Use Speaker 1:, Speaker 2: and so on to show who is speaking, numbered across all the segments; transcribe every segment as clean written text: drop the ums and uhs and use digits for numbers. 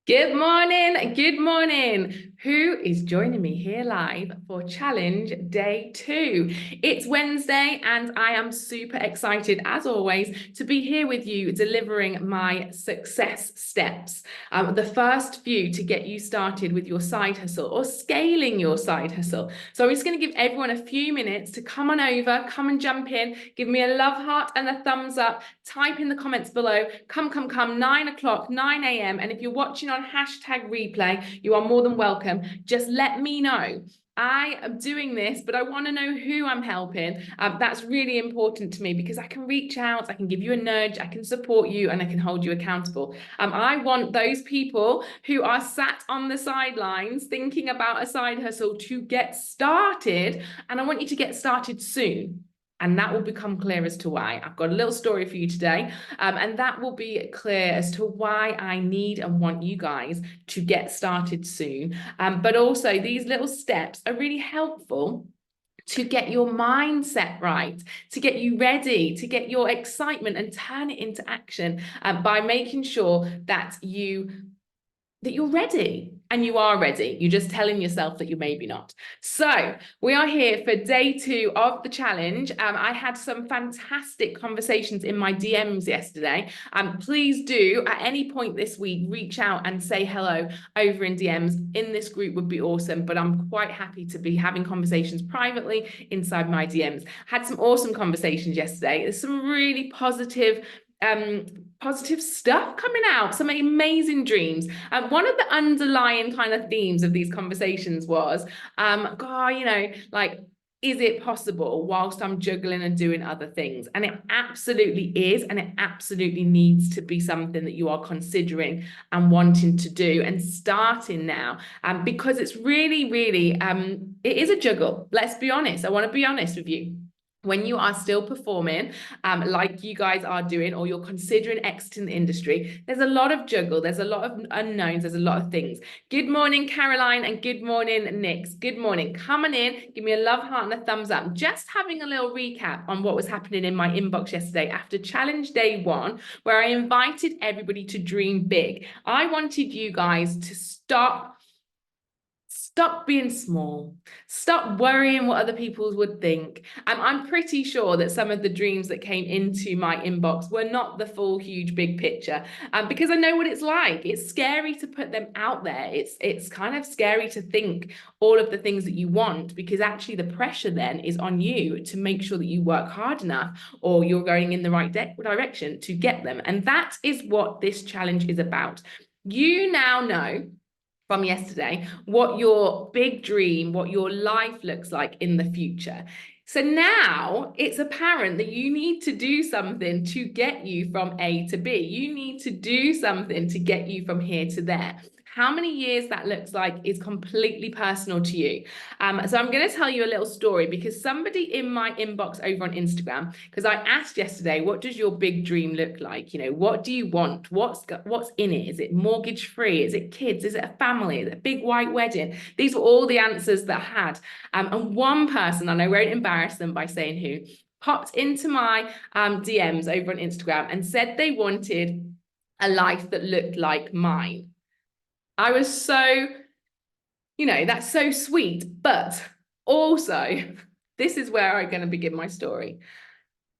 Speaker 1: Good morning. Good morning. Who is joining me here live for challenge day 2? It's Wednesday and I am super excited as always to be here with you delivering my success steps. The first few to get you started with your side hustle or scaling your side hustle. So I'm just going to give everyone a few minutes to come on over, come and jump in, give me a love heart and a thumbs up, type in the comments below, come, 9 o'clock, 9 a.m. And if you're watching on hashtag replay, you are more than welcome. Just let me know. I am doing this, but I want to know who I'm helping. That's really important to me because I can reach out, I can give you a nudge, I can support you, and I can hold you accountable. I want those people who are sat on the sidelines thinking about a side hustle to get started, and I want you to get started soon. And that will become clear as to why. I've got a little story for you today, and that will be clear as to why I need and want you guys to get started soon. But also, these little steps are really helpful to get your mindset right, to get you ready, to get your excitement and turn it into action by making sure that you're ready. And you are ready. You're just telling yourself that you maybe not. So we are here for day 2 of the challenge. I had some fantastic conversations in my DMs yesterday. Please do, at any point this week, reach out and say hello over in DMs. In this group would be awesome, but I'm quite happy to be having conversations privately inside my DMs. Had some awesome conversations yesterday. There's some really positive stuff coming out, some amazing dreams. One of the underlying kind of themes of these conversations was, is it possible whilst I'm juggling and doing other things? And it absolutely is, and it absolutely needs to be something that you are considering and wanting to do and starting now, because it's really, really, it is a juggle. Let's be honest. I want to be honest with you. When you are still performing like you guys are doing, or you're considering exiting the industry, there's a lot of juggle, there's a lot of unknowns, there's a lot of things. Good morning, Caroline, and good morning, Nix. Good morning. Coming in, give me a love heart and a thumbs up. Just having a little recap on what was happening in my inbox yesterday after challenge day 1, where I invited everybody to dream big. I wanted you guys to stop being small. Stop worrying what other people would think. I'm pretty sure that some of the dreams that came into my inbox were not the full, huge, big picture, because I know what it's like. It's scary to put them out there. It's kind of scary to think all of the things that you want, because actually the pressure then is on you to make sure that you work hard enough, or you're going in the right direction to get them. And that is what this challenge is about. You now know from yesterday what your big dream, what your life looks like in the future. So now it's apparent that you need to do something to get you from A to B. You need to do something to get you from here to there. How many years that looks like is completely personal to you. So I'm going to tell you a little story, because somebody in my inbox over on Instagram, because I asked yesterday, what does your big dream look like? You know, what do you want? What's in it? Is it mortgage free? Is it kids? Is it a family? Is it a big white wedding? These were all the answers that I had. And one person, and I won't embarrass them by saying who, popped into my DMs over on Instagram and said they wanted a life that looked like mine. I was so, that's so sweet. But also, this is where I'm going to begin my story.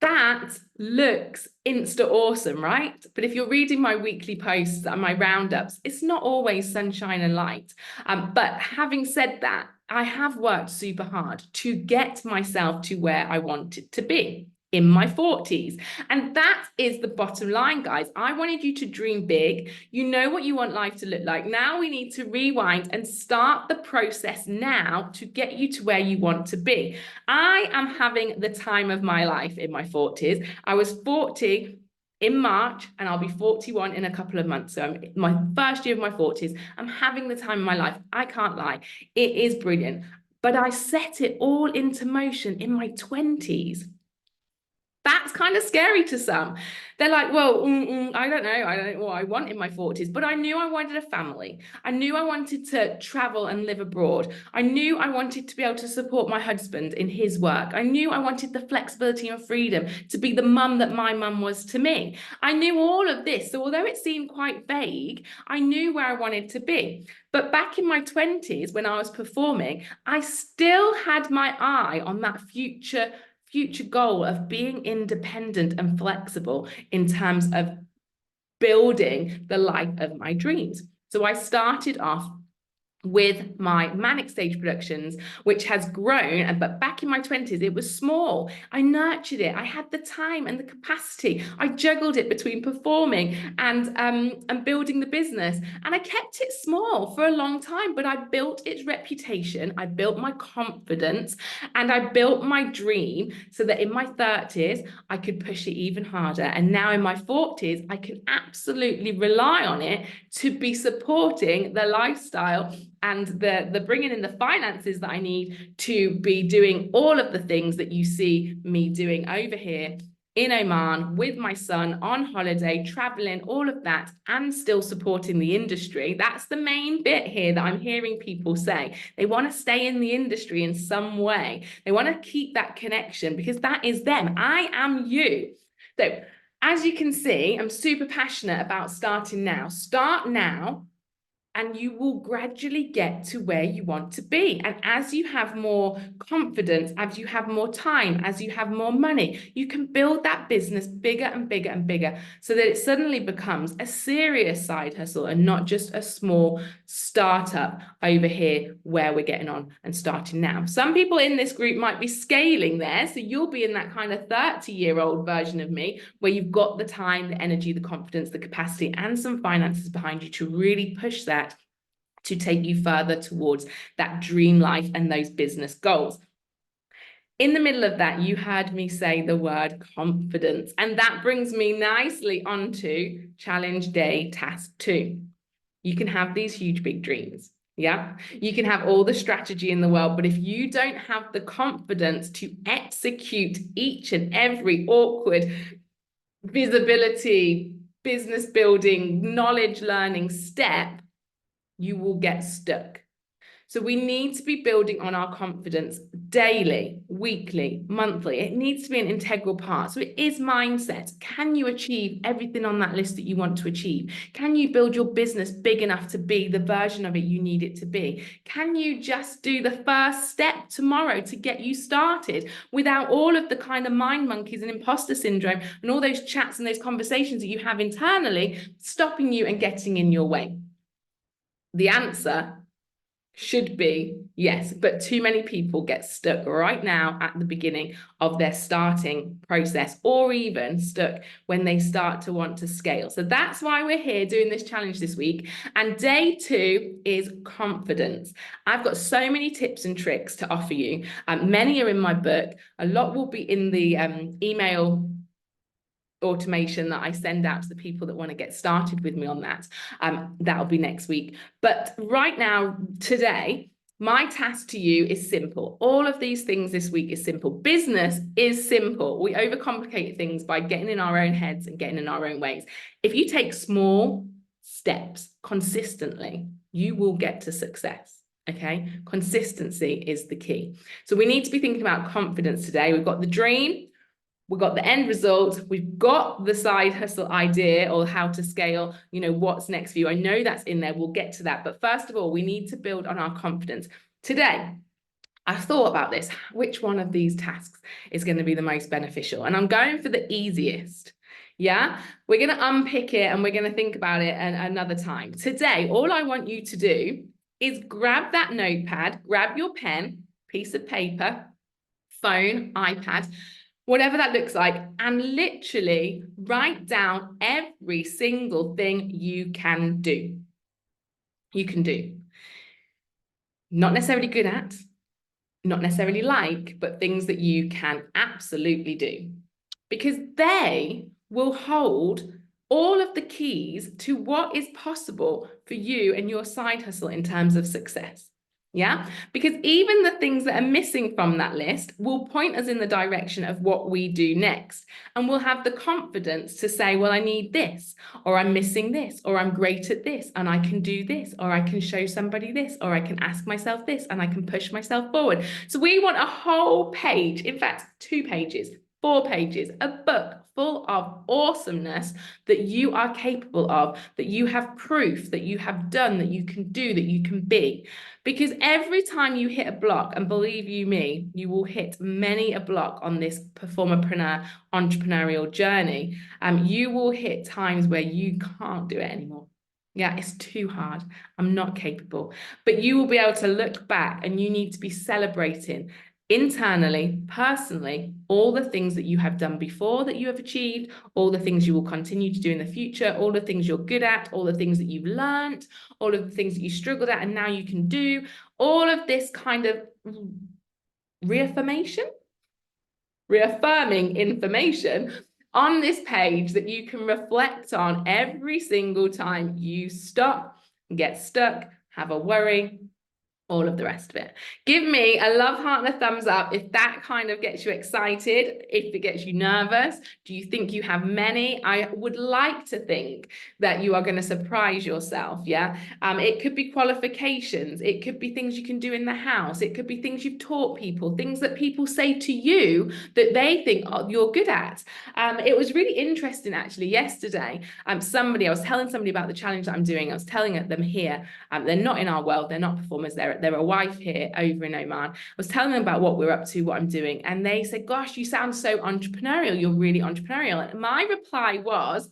Speaker 1: That looks insta awesome, right? But if you're reading my weekly posts and my roundups, it's not always sunshine and light. But having said that, I have worked super hard to get myself to where I wanted to be in my 40s. And that is the bottom line, guys. I wanted you to dream big. You know what you want life to look like. Now we need to rewind and start the process now to get you to where you want to be. I am having the time of my life in my 40s. I was 40 in March, and I'll be 41 in a couple of months. So I'm in my first year of my 40s. I'm having the time of my life. I can't lie. It is brilliant. But I set it all into motion in my 20s. That's kind of scary to some. They're like, well, I don't know. I don't know what I want in my 40s, but I knew I wanted a family. I knew I wanted to travel and live abroad. I knew I wanted to be able to support my husband in his work. I knew I wanted the flexibility and freedom to be the mum that my mum was to me. I knew all of this. So although it seemed quite vague, I knew where I wanted to be. But back in my 20s, when I was performing, I still had my eye on that future goal of being independent and flexible in terms of building the life of my dreams. So I started off with my Manic Stage Productions, which has grown, but back in my 20s, it was small. I nurtured it. I had the time and the capacity. I juggled it between performing and building the business. And I kept it small for a long time, but I built its reputation. I built my confidence and I built my dream so that in my 30s, I could push it even harder. And now in my 40s, I can absolutely rely on it to be supporting the lifestyle and the bringing in the finances that I need to be doing all of the things that you see me doing over here in Oman with my son on holiday, traveling, all of that, and still supporting the industry. That's the main bit here that I'm hearing people say. They want to stay in the industry in some way. They want to keep that connection because that is them. I am you. So as you can see, I'm super passionate about starting now. Start now, and you will gradually get to where you want to be. And as you have more confidence, as you have more time, as you have more money, you can build that business bigger and bigger and bigger so that it suddenly becomes a serious side hustle and not just a small startup over here where we're getting on and starting now. Some people in this group might be scaling there. So you'll be in that kind of 30-year-old version of me where you've got the time, the energy, the confidence, the capacity, and some finances behind you to really push that to take you further towards that dream life and those business goals. In the middle of that, you heard me say the word confidence, and that brings me nicely onto challenge day task 2. You can have these huge, big dreams. Yeah, you can have all the strategy in the world, but if you don't have the confidence to execute each and every awkward visibility, business building, knowledge learning step, you will get stuck. So we need to be building on our confidence daily, weekly, monthly. It needs to be an integral part. So it is mindset. Can you achieve everything on that list that you want to achieve? Can you build your business big enough to be the version of it you need it to be? Can you just do the first step tomorrow to get you started without all of the kind of mind monkeys and imposter syndrome and all those chats and those conversations that you have internally stopping you and getting in your way? The answer should be yes, but too many people get stuck right now at the beginning of their starting process, or even stuck when they start to want to scale. So that's why we're here doing this challenge this week. And day 2 is confidence. I've got so many tips and tricks to offer you. Many are in my book. A lot will be in the email automation that I send out to the people that want to get started with me on that. That'll be next week. But right now, today, my task to you is simple. All of these things this week is simple. Business is simple. We overcomplicate things by getting in our own heads and getting in our own ways. If you take small steps consistently, you will get to success. Okay, consistency is the key. So we need to be thinking about confidence today. We've got the dream, we've got the end result, we've got the side hustle idea or how to scale, you know, what's next for you. I know that's in there, we'll get to that. But first of all, we need to build on our confidence. Today, I thought about this, which one of these tasks is going to be the most beneficial? And I'm going for the easiest. Yeah, we're going to unpick it and we're going to think about it another time. Today, all I want you to do is grab that notepad, grab your pen, piece of paper, phone, iPad, whatever that looks like, and literally write down every single thing you can do. You can do. Not necessarily good at, not necessarily like, but things that you can absolutely do. Because they will hold all of the keys to what is possible for you and your side hustle in terms of success. Yeah, because even the things that are missing from that list will point us in the direction of what we do next. And we'll have the confidence to say, well, I need this, or I'm missing this, or I'm great at this, and I can do this, or I can show somebody this, or I can ask myself this, and I can push myself forward. So we want a whole page, in fact, 2 pages, 4 pages, a book full of awesomeness that you are capable of, that you have proof, that you have done, that you can do, that you can be. Because every time you hit a block, and believe you me, you will hit many a block on this performerpreneur entrepreneurial journey, you will hit times where you can't do it anymore. Yeah, it's too hard. I'm not capable. But you will be able to look back, and you need to be celebrating internally, personally, all the things that you have done before that you have achieved, all the things you will continue to do in the future, all the things you're good at, all the things that you've learned, all of the things that you struggled at and now you can do, all of this kind of reaffirming information on this page that you can reflect on every single time you stop, get stuck, have a worry, all of the rest of it. Give me a love heart and a thumbs up if that kind of gets you excited, if it gets you nervous. Do you think you have many? I would like to think that you are going to surprise yourself, yeah? It could be qualifications. It could be things you can do in the house. It could be things you've taught people, things that people say to you that they think you're good at. It was really interesting, actually, yesterday. I was telling somebody about the challenge that I'm doing. I was telling them here, they're not in our world. They're not performers. They're a wife here over in Oman. I was telling them about what we're up to, what I'm doing. And they said, gosh, you sound so entrepreneurial. You're really entrepreneurial. And my reply was,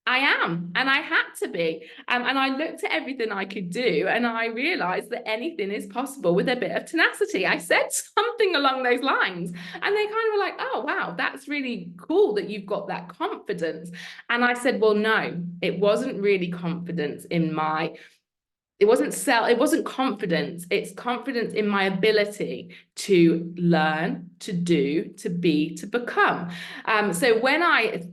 Speaker 1: I am, and I had to be. And I looked at everything I could do, and I realized that anything is possible with a bit of tenacity. I said something along those lines, and they kind of were like, oh, wow, that's really cool that you've got that confidence. And I said, well, no, it wasn't really confidence in my it wasn't confidence. It's confidence in my ability to learn, to do, to be, to become. So when I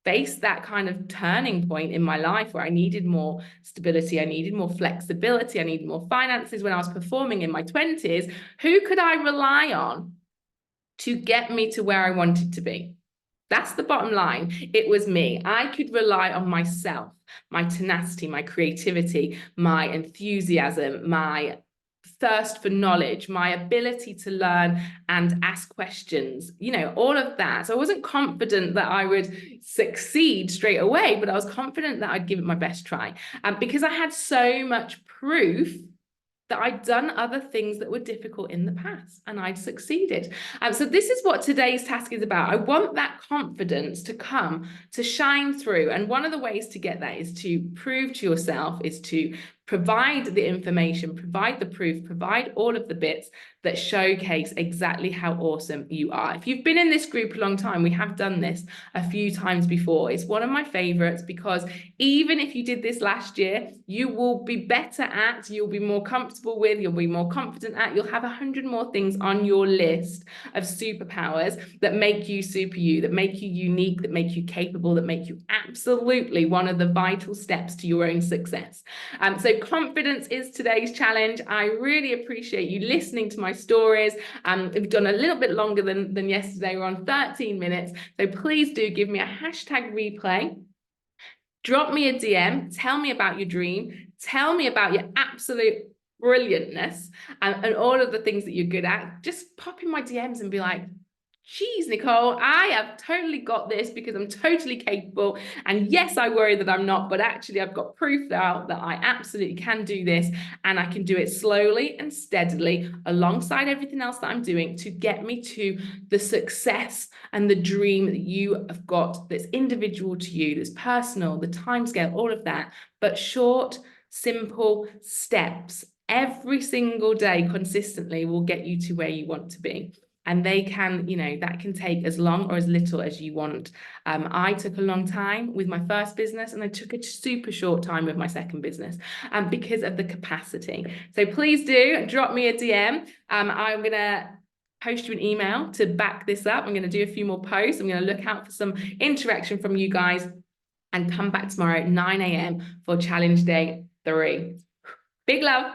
Speaker 1: faced that kind of turning point in my life where I needed more stability, I needed more flexibility, I needed more finances when I was performing in my 20s, who could I rely on to get me to where I wanted to be? That's the bottom line. It was me. I could rely on myself, my tenacity, my creativity, my enthusiasm, my thirst for knowledge, my ability to learn and ask questions, all of that. So I wasn't confident that I would succeed straight away, but I was confident that I'd give it my best try. Because I had so much proof that I'd done other things that were difficult in the past and I'd succeeded. So this is what today's task is about. I want that confidence to come, to shine through. And one of the ways to get that is to prove to yourself, is to provide the information, provide the proof, provide all of the bits that showcase exactly how awesome you are. If you've been in this group a long time, we have done this a few times before. It's one of my favorites because even if you did this last year, you will be better at, you'll be more comfortable with, you'll be more confident at, you'll have 100 more things on your list of superpowers that make you super you, that make you unique, that make you capable, that make you absolutely one of the vital steps to your own success. So confidence is today's challenge. I really appreciate you listening to my stories. We've done a little bit longer than yesterday. We're on 13 minutes. So please do give me a hashtag replay. Drop me a DM. Tell me about your dream. Tell me about your absolute brilliantness and all of the things that you're good at. Just pop in my DMs and be like, geez, Nicole, I have totally got this because I'm totally capable. And yes, I worry that I'm not, but actually I've got proof now that I absolutely can do this, and I can do it slowly and steadily alongside everything else that I'm doing to get me to the success and the dream that you have got that's individual to you, that's personal, the timescale, all of that, but short, simple steps every single day consistently will get you to where you want to be. And they can, that can take as long or as little as you want. I took a long time with my first business, and I took a super short time with my second business because of the capacity. So please do drop me a DM. I'm going to post you an email to back this up. I'm going to do a few more posts. I'm going to look out for some interaction from you guys and come back tomorrow at 9 a.m. for challenge day 3. Big love.